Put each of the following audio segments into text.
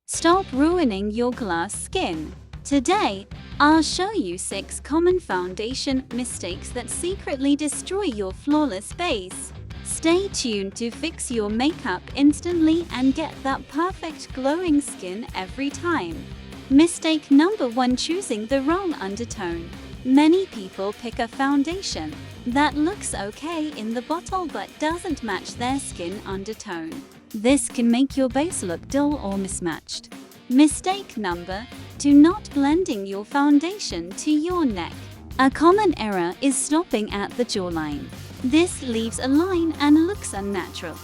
Stop ruining your glass skin. Today, I'll show you 6 common foundation mistakes that secretly destroy your flawless base. Stay tuned to fix your makeup instantly and get that perfect glowing skin every time. Mistake number 1: choosing the wrong undertone. Many people pick a foundation that looks okay in the bottle but doesn't match their skin undertone. This can make your base look dull or mismatched. Mistake number 2: not blending your foundation to your neck. A common error is stopping at the jawline. This leaves a line and looks unnatural.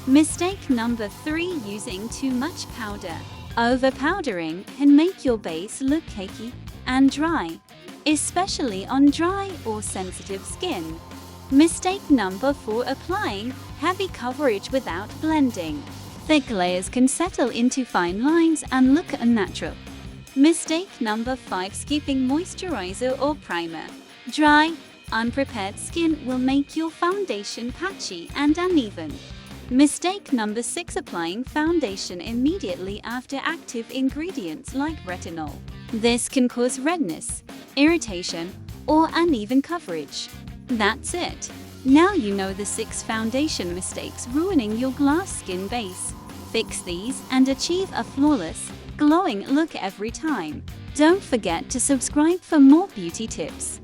Mistake number 3: using too much powder. Over-powdering can make your base look cakey and dry, especially on dry or sensitive skin. Mistake number 4: applying heavy coverage without blending. Thick layers can settle into fine lines and look unnatural. Mistake number 5: skipping moisturizer or primer. Dry, unprepared skin will make your foundation patchy and uneven. Mistake number 6: applying foundation immediately after active ingredients like retinol. This can cause redness, irritation, or uneven coverage. That's it. Now you know the 6 foundation mistakes ruining your glass skin base. Fix these and achieve a flawless, glowing look every time. Don't forget to subscribe for more beauty tips.